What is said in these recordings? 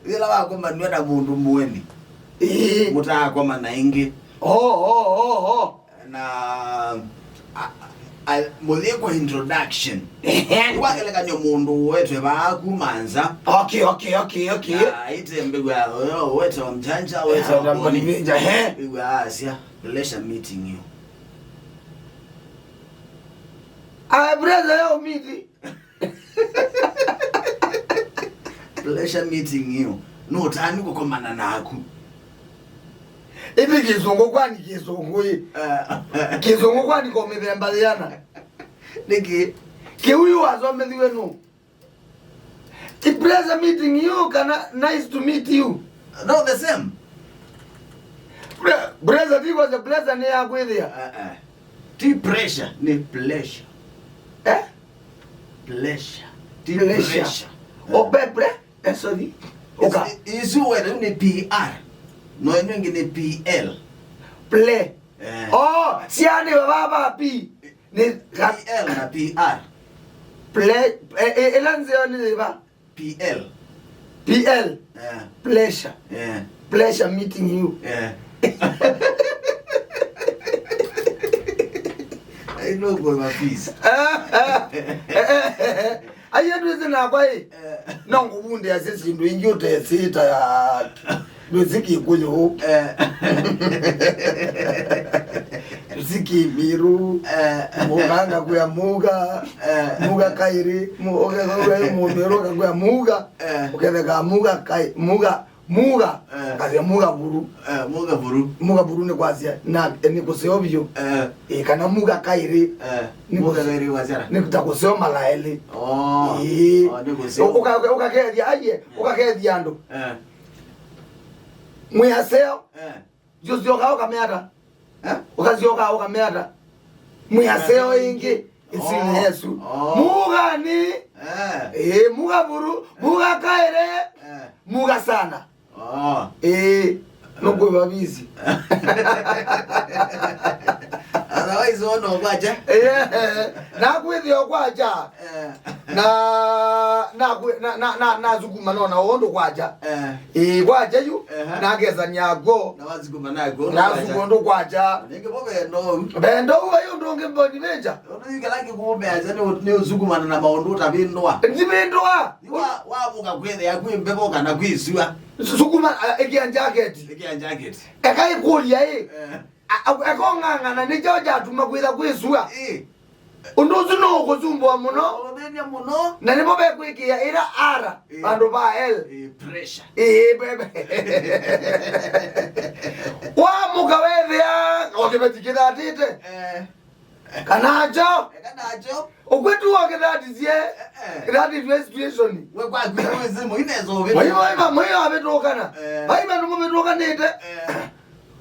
Ila wako manwenda mundu muweni. Mutako manaingi. Na mulie kwa introduction. Wakele kanyo mundu wetu baku manza. Okay. Ite mbigwa wetu wa mjanja wetu wa mboni. Mbigwa Asia. Pleasure meeting you. Brother yo meeting. Pleasure meeting you. No tani kukomana naku. Ibi kizungu kwani kizungu hii. Kizungu kwani komebembaliana. Niki Kiuyu wazomeliwe no. The pleasure meeting you, nice to meet you. No, the same. Brother, this was a pleasure ne yakwithia. T pressure ni pleasure. Pleasure. T pressure. Opebre, sorry. Okay. Isu wewe ni PR. No nyingi ni PL. Play. Siani baba P. Ni PL na PR. Play elanze oni ba PL. Pleasure. Pleasure meeting you. I know boy my peace. Ayedu na kwai. Nongubunde yasesindu injote sita ya Muziki kuyo. Muziki miru. Muganga kuya muga. Muga kairi. Muga kuya muga. Ukeveka muga kai muga. Kazi muga buru. Muga buru ni kwazia. Na ni kuseo vyo. Kana muga kairi. Muga kairi wazara. Ni kutakoseo malaeli. Ni kuseo. Ukakedia aje. Ukakedia ndo. Muyaseo Juzioka kameata ukazioka ukameata muyaseo ingi isini Yesu muga ni muga buru muga kaire muga sana noko babizi otherwise ono kwaja na kwithio kwaja na zuguma nona ondo kwaja kwaja yu na geza nyago na waziguma nago na zugondo kwaja nenge bobendo bendo uyo ndonge mboni benja ono yikalaki kubeaza ne uzuguma na maondo tabindwa ndibindwa wa muka kwethe yakwimbepo kana kwisua zuguma ekianjacket ekai kulia ekonganga ni joja atuma kwitha kwisua unduzu no kuzumbo muno na nibo bekwikia ira ara bandu ba L pressure bebe wa muka wethia okibetikira atite kanajo okwetu okidatizie that situation we kwa kwezimo inezo moyo abetokana bandu mubetokanite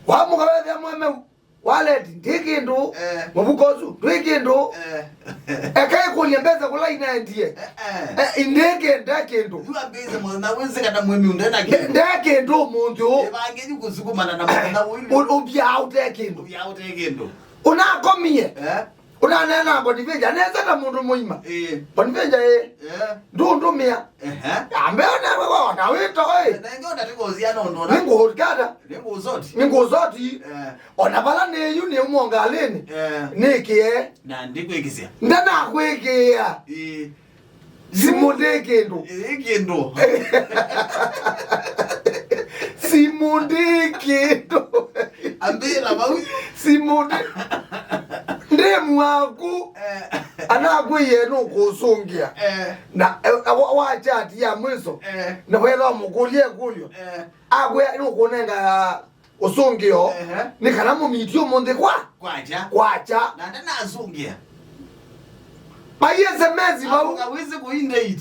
wa muka wethia mweme wallet ndikindu mubukozu ndikindu ekai kuliembeza kulaina ndie ndekindu yuabeze mwana wenze kana mwemi undena ndekindu muntu ebangeji kusukumana na mwana ubyaute unakomie unanena bonivenja neza na mundu muima bonivenja ndundumia ambeona wewe na wito nengo ndatigozia nondo ningo kada ningo zoti ona bala ne yu ne umongaleni nikie na ndikwekizia ndana kwekea simudekendo simudekendo ambira bawu simude ndemu waku anakwiye no kusungia na wachati ya mwiso na wela mukulie kulyo agwe no kunenga usungio ni kana mu mitio monde kwacha na ndana asungia baye semezi bawu kawize kuinde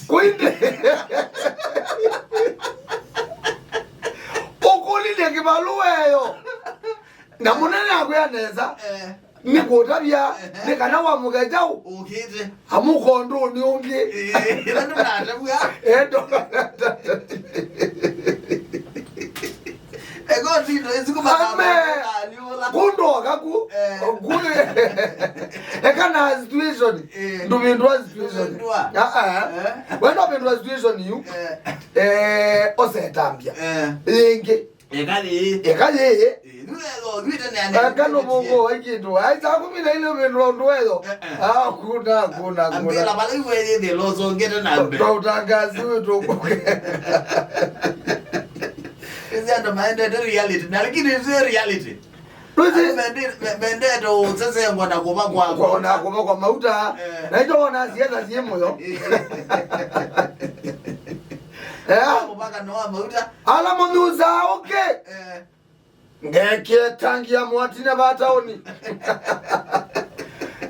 okulile kibaluweyo na munene akweneza nikutabya nikana wa mugejau ukite amukondo ni ungi ndo natabwa ego tino kundo kaku kule ekana situation ndubindwa situation wena bindwa situation you osetambia ingi ekali akano bongo aikitu aita kumina ile wendo ndwezo kuna ambela bali wewe de lozo ngete nambe kwa utangazi wetu is ndo maende the reality na lakini is reality mende ndo sasa ngona kuba kwa mauta na hiyo ona siasa siemoyo kubaka noa mauta ala monuza okay ngeke tangia mwatina bataoni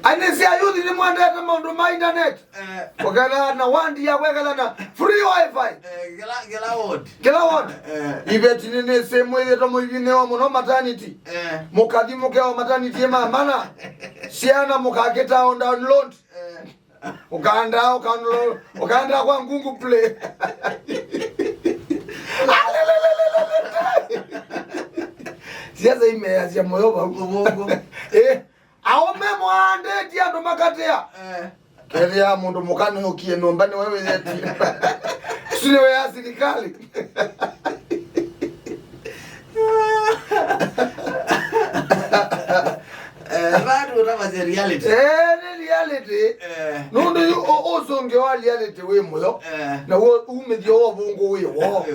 anesi ayuthi ni mwandeta maundu ma internet wakala na wandi ya wekala na free wifi kila ward ibeti nene semu yeto mwivine wa muno maternity mukathi mukewa maternity mana siana mukaketa on download ukaanda kwa ngungu play siasa imeazia moyo wangu aome mwande tia ndo makatea kelia mundu mukani ukie nombani wewe yeti sio ya serikali bado utama reality reality nundu osonge wa reality we moyo na wo umethio wo bungu we wo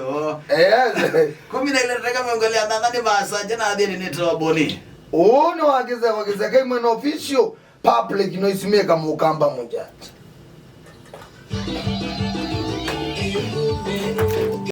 komina ile rega mengolia ndani basa jana adeni neto boni ono wageza kai mwana official public noise maker mukamba mujati